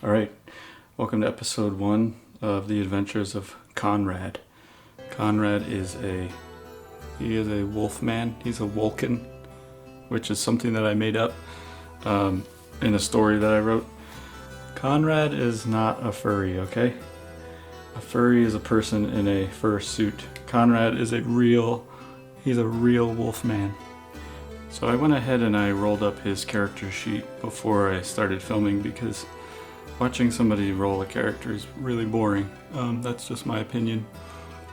Alright, welcome to episode 1 of the adventures of Konrad. Konrad is a wolf man. He's a Wolken, which is something that I made up in a story that I wrote. Konrad is not a furry, okay? A furry is a person in a fur suit. Konrad is he's a real wolf man. So I went ahead and I rolled up his character sheet before I started filming because watching somebody roll a character is really boring. That's just my opinion.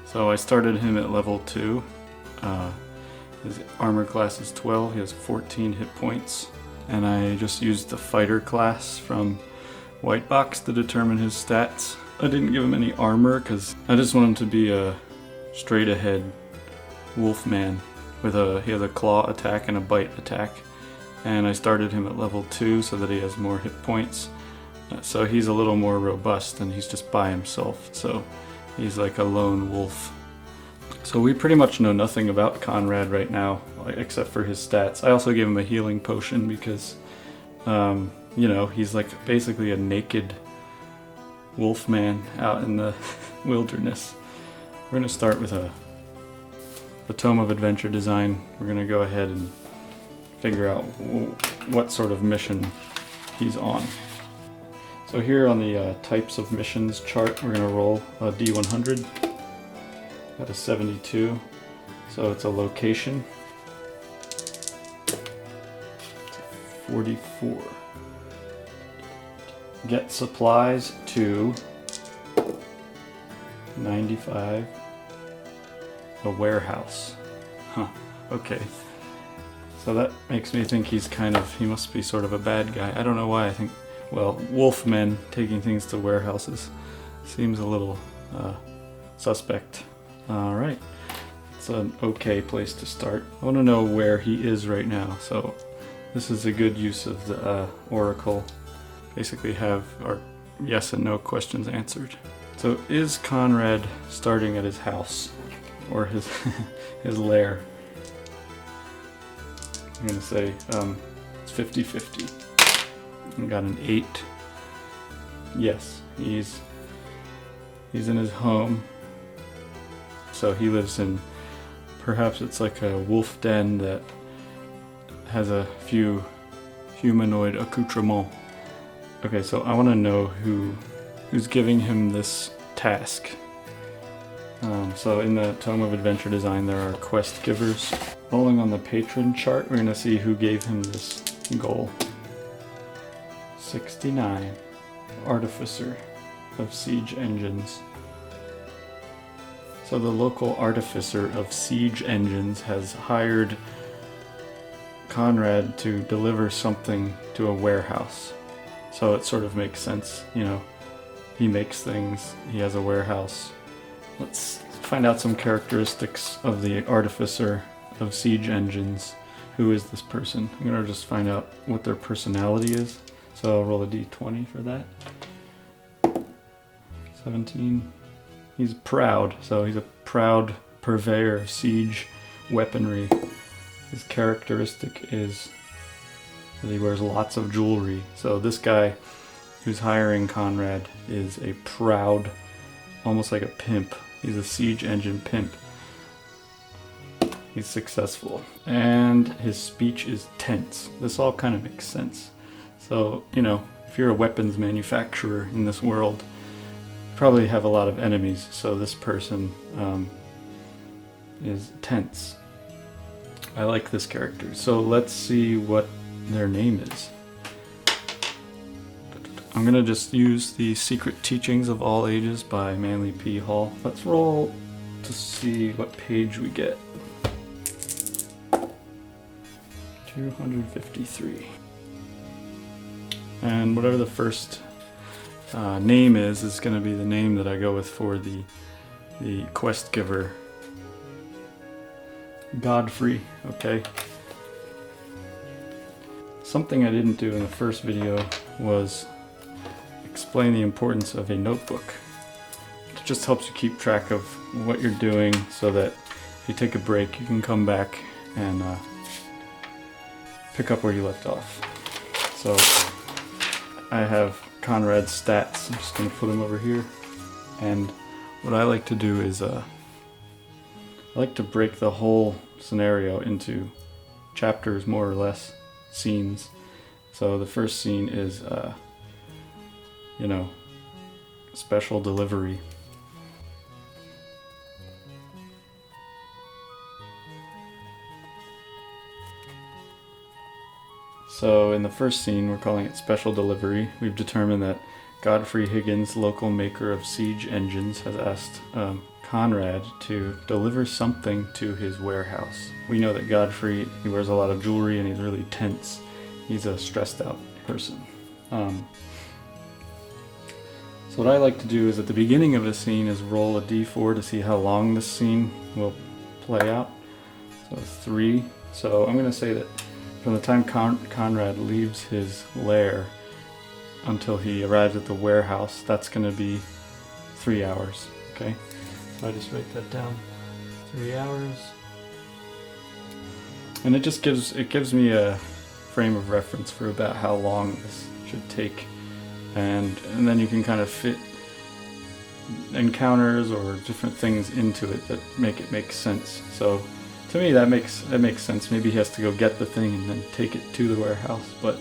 So I started him at level 2. His armor class is 12. He has 14 hit points. And I just used the fighter class from White Box to determine his stats. I didn't give him any armor because I just want him to be a straight ahead wolf man. He has a claw attack and a bite attack. And I started him at level 2 so that he has more hit points. So he's a little more robust and he's just by himself. So he's like a lone wolf. So we pretty much know nothing about Konrad right now, except for his stats. I also gave him a healing potion because, he's like basically a naked wolf man out in the wilderness. We're going to start with the Tome of Adventure Design. We're going to go ahead and figure out what sort of mission he's on. So here on the types of missions chart, we're going to roll a D100. Got a 72, so it's a location. It's a 44. Get supplies to 95. A warehouse. Huh, okay. So that makes me think he must be sort of a bad guy. I don't know why I think, well, wolf men taking things to warehouses seems a little suspect. Alright, it's an okay place to start. I want to know where he is right now, so this is a good use of the oracle. Basically have our yes and no questions answered. So is Konrad starting at his house? Or his lair? I'm going to say it's 50-50. I got an 8. Yes, he's in his home. So he lives in, perhaps it's like a wolf den that has a few humanoid accoutrements. Okay, so I want to know who's giving him this task. So in the Tome of Adventure Design there are quest givers. Rolling on the patron chart, we're going to see who gave him this goal. 69. Artificer of Siege Engines. So the local artificer of siege engines has hired Konrad to deliver something to a warehouse. So it sort of makes sense, he makes things, he has a warehouse. Let's find out some characteristics of the artificer of siege engines. Who is this person? I'm going to just find out what their personality is. So I'll roll a d20 for that. 17. He's proud, so he's a proud purveyor of siege weaponry. His characteristic is that he wears lots of jewelry. So this guy who's hiring Konrad is a proud, almost like a pimp. He's a siege engine pimp. He's successful. And his speech is tense. This all kind of makes sense. So, if you're a weapons manufacturer in this world, probably have a lot of enemies, so this person is tense. I like this character. So let's see what their name is. I'm gonna just use the Secret Teachings of All Ages by Manly P. Hall. Let's roll to see what page we get. 253. And whatever the first name is going to be the name that I go with for the quest giver. Godfrey, okay. Something I didn't do in the first video was explain the importance of a notebook. It just helps you keep track of what you're doing so that if you take a break you can come back and pick up where you left off. So I have Konrad's stats. I'm just going to put him over here. And what I like to do is I like to break the whole scenario into chapters, more or less, scenes. So the first scene is, special delivery. So in the first scene, we're calling it special delivery. We've determined that Godfrey Higgins, local maker of siege engines, has asked Konrad to deliver something to his warehouse. We know that Godfrey, he wears a lot of jewelry and he's really tense. He's a stressed out person. So what I like to do is at the beginning of a scene is roll a d4 to see how long this scene will play out. So 3. So I'm going to say that from the time Konrad leaves his lair until he arrives at the warehouse, that's going to be 3 hours. Okay, so I just write that down. 3 hours, and it gives me a frame of reference for about how long this should take, and then you can kind of fit encounters or different things into it that make it make sense. So to me that makes sense. Maybe he has to go get the thing and then take it to the warehouse, but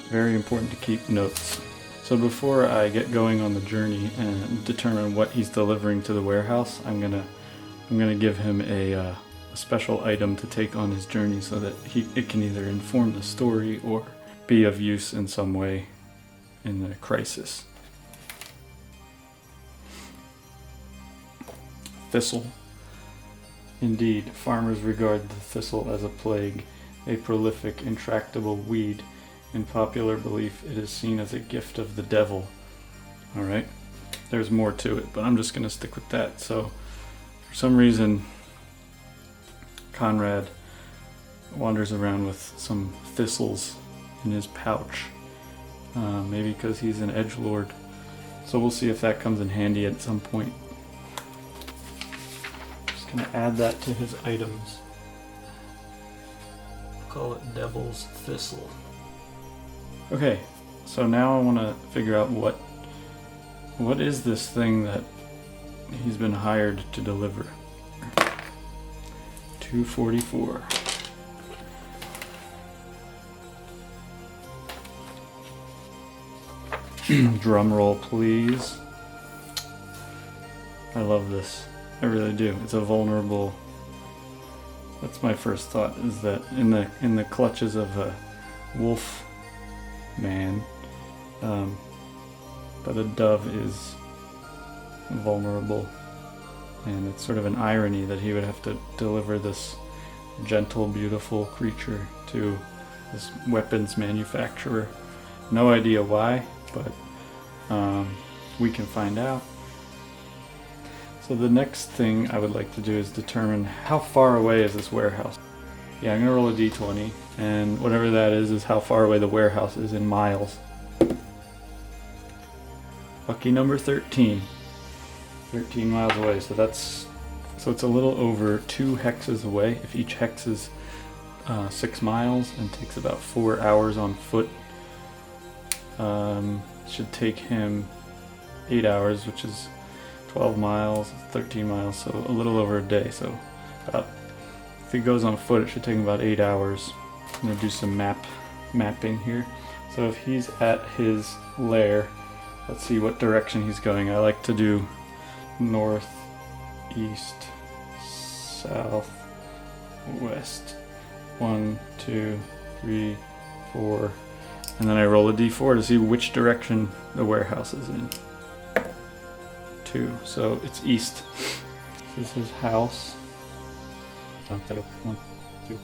very important to keep notes. So before I get going on the journey and determine what he's delivering to the warehouse, I'm gonna give him a special item to take on his journey so that it can either inform the story or be of use in some way in the crisis. Thistle. Indeed, farmers regard the thistle as a plague, a prolific, intractable weed. In popular belief, it is seen as a gift of the devil. Alright, there's more to it, but I'm just going to stick with that. So, for some reason, Konrad wanders around with some thistles in his pouch. Maybe because he's an edgelord. So we'll see if that comes in handy at some point. Just going to add that to his items. Call it Devil's Thistle. Okay, so now I want to figure out what is this thing that he's been hired to deliver. 244. Drum roll, please. I love this. I really do. It's a vulnerable. That's my first thought, is that in the clutches of a wolf man, but a dove is vulnerable, and it's sort of an irony that he would have to deliver this gentle, beautiful creature to this weapons manufacturer. No idea why, but we can find out. So the next thing I would like to do is determine how far away is this warehouse. Yeah, I'm going to roll a d20, and whatever that is how far away the warehouse is in miles. Lucky number 13. 13 miles away, so it's a little over 2 hexes away. If each hex is 6 miles and takes about 4 hours on foot, should take him 8 hours, which is 12 miles, 13 miles, so a little over a day. So if he goes on foot, it should take him about 8 hours. I'm going to do some mapping here. So if he's at his lair, let's see what direction he's going. I like to do north, east, south, west. 1, 2, 3, 4. And then I roll a d4 to see which direction the warehouse is in. 2. So it's east. This is his house. 1, 2,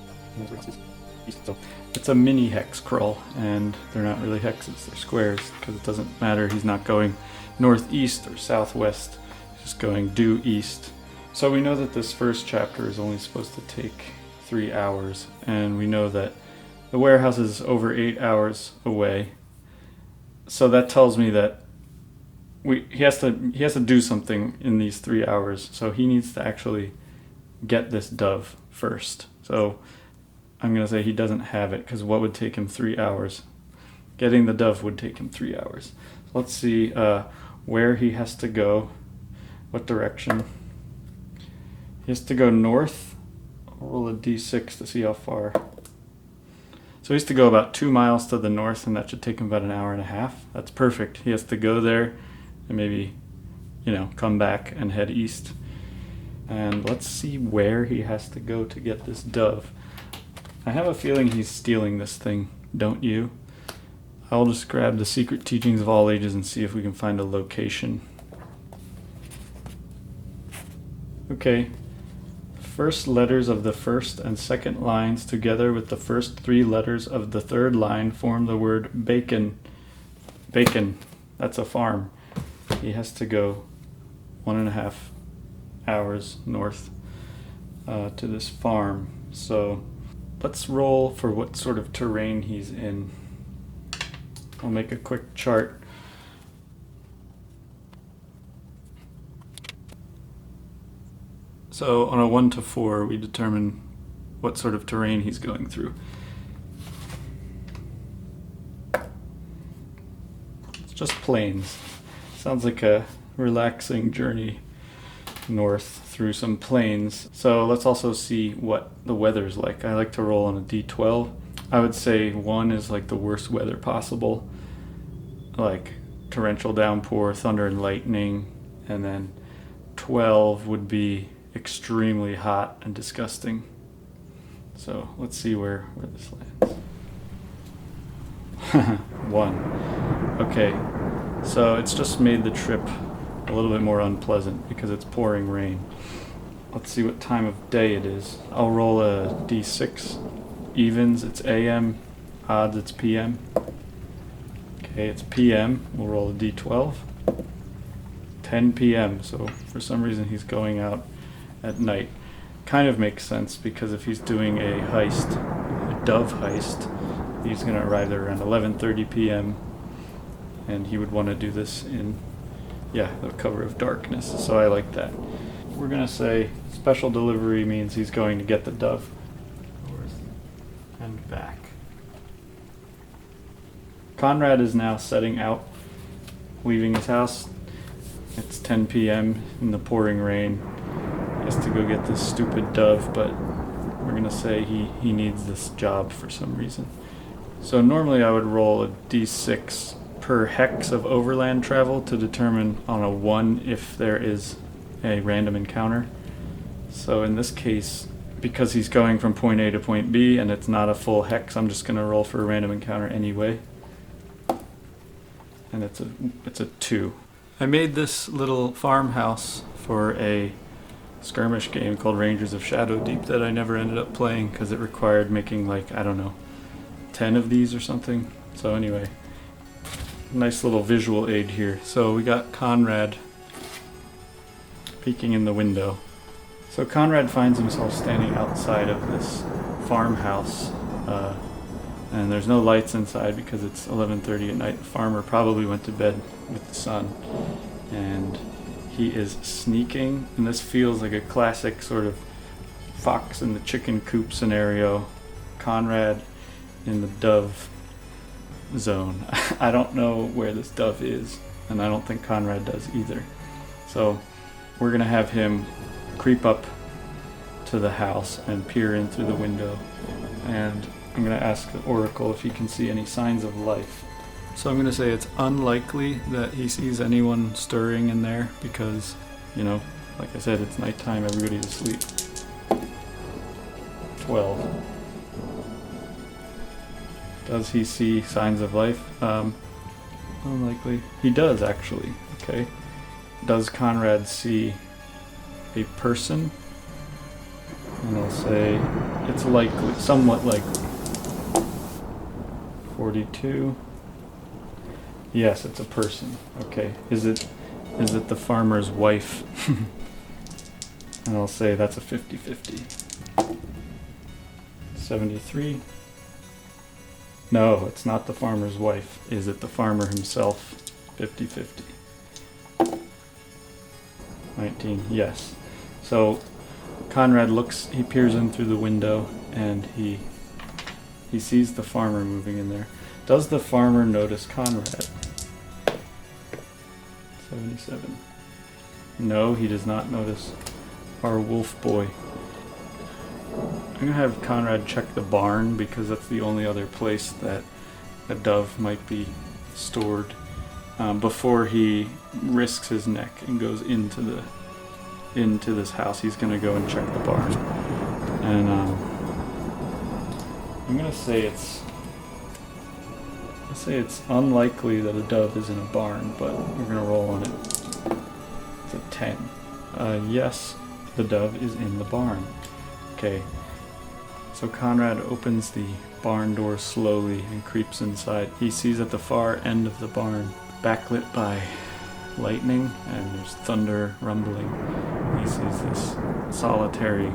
east. So it's a mini hex crawl, and they're not really hexes, they're squares, because it doesn't matter. He's not going northeast or southwest, he's just going due east. So we know that this first chapter is only supposed to take 3 hours, and we know that the warehouse is over 8 hours away. So that tells me that he has to do something in these 3 hours. So he needs to actually get this dove first. So I'm going to say he doesn't have it, because what would take him 3 hours? Getting the dove would take him 3 hours. Let's see where he has to go, what direction. He has to go north. I'll roll a d6 to see how far. So he has to go about 2 miles to the north, and that should take him about an hour and a half. That's perfect. He has to go there and maybe, come back and head east. And let's see where he has to go to get this dove. I have a feeling he's stealing this thing, don't you? I'll just grab the Secret Teachings of All Ages and see if we can find a location. Okay. First letters of the first and second lines together with the first 3 letters of the third line form the word bacon. Bacon. That's a farm. He has to go 1.5 hours north to this farm. So let's roll for what sort of terrain he's in. I'll make a quick chart. So on a 1 to 4, we determine what sort of terrain he's going through. It's just plains. Sounds like a relaxing journey north through some plains. So let's also see what the weather's like. I like to roll on a d12. I would say 1 is like the worst weather possible, like torrential downpour, thunder and lightning, and then 12 would be extremely hot and disgusting. So let's see where this lands. 1. Okay, so it's just made the trip a little bit more unpleasant because it's pouring rain. Let's see what time of day it is. I'll roll a d6. Evens, it's AM. Odds, it's PM. Okay, it's PM. We'll roll a d12. 10 p.m. So for some reason he's going out at night. Kind of makes sense because if he's doing a heist, a dove heist, he's going to arrive there around 11:30 p.m. and he would want to do this in, the cover of darkness. So I like that. We're going to say special delivery means he's going to get the dove. And back. Konrad is now setting out, leaving his house. It's 10 p.m. in the pouring rain. He has to go get this stupid dove, but we're going to say he needs this job for some reason. So normally I would roll a d6 per hex of overland travel to determine on a 1 if there is a random encounter. So in this case, because he's going from point A to point B and it's not a full hex, I'm just going to roll for a random encounter anyway. And it's a 2. I made this little farmhouse for a skirmish game called Rangers of Shadow Deep that I never ended up playing because it required making 10 of these or something. So anyway, nice little visual aid here. So we got Konrad peeking in the window. So Konrad finds himself standing outside of this farmhouse, and there's no lights inside because it's 11:30 at night. The farmer probably went to bed with the sun, and he is sneaking, and this feels like a classic sort of fox in the chicken coop scenario. Konrad in the dove zone. I don't know where this dove is, and I don't think Konrad does either. So we're gonna have him creep up to the house and peer in through the window, and I'm going to ask the oracle if he can see any signs of life. So I'm going to say it's unlikely that he sees anyone stirring in there because, like I said, it's nighttime, everybody's asleep. 12. Does he see signs of life? Unlikely. He does, actually. Okay. Does Konrad see a person? And I'll say it's likely, somewhat likely. 42. Yes, it's a person. Okay. Is it the farmer's wife? And I'll say that's a 50-50. 73. No, it's not the farmer's wife. Is it the farmer himself? 50-50. 19. Yes. So Konrad peers in through the window, and he sees the farmer moving in there. Does the farmer notice Konrad? 77. No, he does not notice our wolf boy. I'm gonna have Konrad check the barn because that's the only other place that a dove might be stored before he risks his neck and goes into this house. He's gonna go and check the barn, and I'm gonna say it's unlikely that a dove is in a barn, but we're gonna roll on it. It's a 10. Yes, the dove is in the barn. Okay. So Konrad opens the barn door slowly and creeps inside. He sees at the far end of the barn, backlit by lightning and there's thunder rumbling, he sees this solitary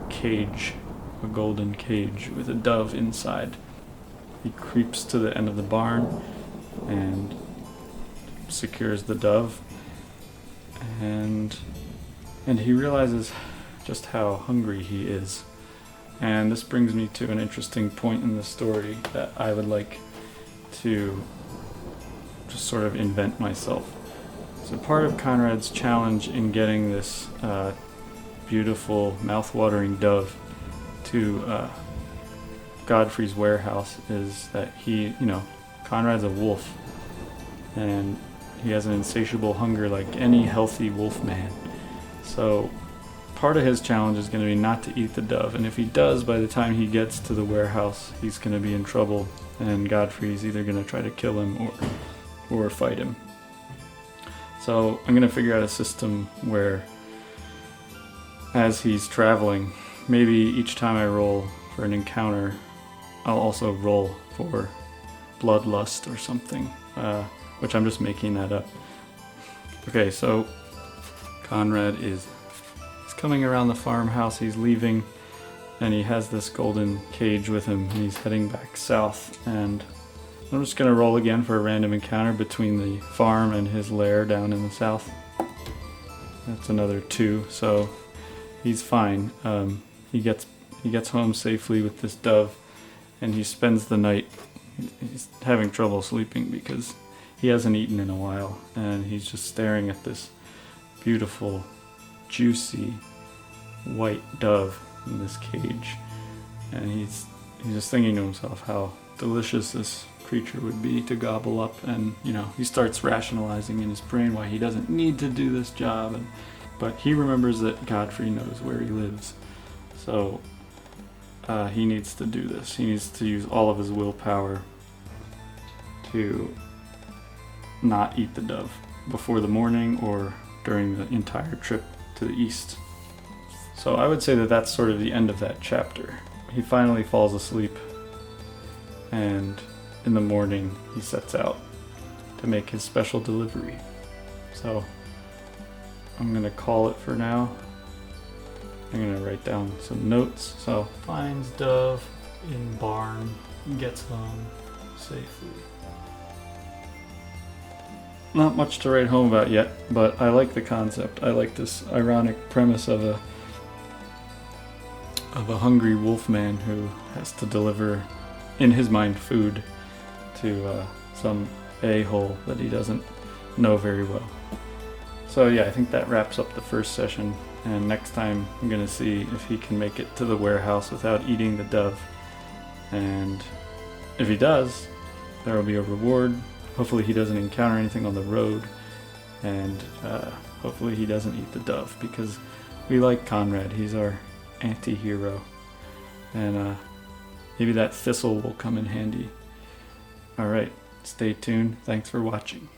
cage, a golden cage with a dove inside. He creeps to the end of the barn and secures the dove, and he realizes just how hungry he is. And this brings me to an interesting point in the story that I would like to just sort of invent myself. So part of Konrad's challenge in getting this beautiful, mouth-watering dove to Godfrey's warehouse is that Konrad's a wolf, and he has an insatiable hunger like any healthy wolf man. So part of his challenge is going to be not to eat the dove, and if he does, by the time he gets to the warehouse, he's going to be in trouble, and Godfrey's either going to try to kill him or fight him. So I'm going to figure out a system where, as he's traveling, maybe each time I roll for an encounter, I'll also roll for bloodlust or something, which I'm just making that up. Okay, so Konrad is coming around the farmhouse, he's leaving, and he has this golden cage with him, and he's heading back south. And I'm just gonna roll again for a random encounter between the farm and his lair down in the south. That's another 2, so he's fine. He gets home safely with this dove, and he spends the night. He's having trouble sleeping because he hasn't eaten in a while, and he's just staring at this beautiful, juicy white dove in this cage, and he's just thinking to himself how delicious this creature would be to gobble up. And he starts rationalizing in his brain why he doesn't need to do this job, but he remembers that Godfrey knows where he lives, so he needs to do this. He needs to use all of his willpower to not eat the dove before the morning or during the entire trip to the east. So I would say that that's sort of the end of that chapter. He finally falls asleep, and in the morning he sets out to make his special delivery. So I'm gonna call it for now. I'm gonna write down some notes. So finds dove in barn, gets home safely. Not much to write home about yet, but I like the concept. I like this ironic premise of a hungry wolf man who has to deliver, in his mind, food to some a-hole that he doesn't know very well. So yeah, I think that wraps up the first session, and next time I'm going to see if he can make it to the warehouse without eating the dove. And if he does, there will be a reward. Hopefully he doesn't encounter anything on the road, and hopefully he doesn't eat the dove, because we like Konrad. He's our anti-hero, and maybe that thistle will come in handy. Alright, stay tuned. Thanks for watching.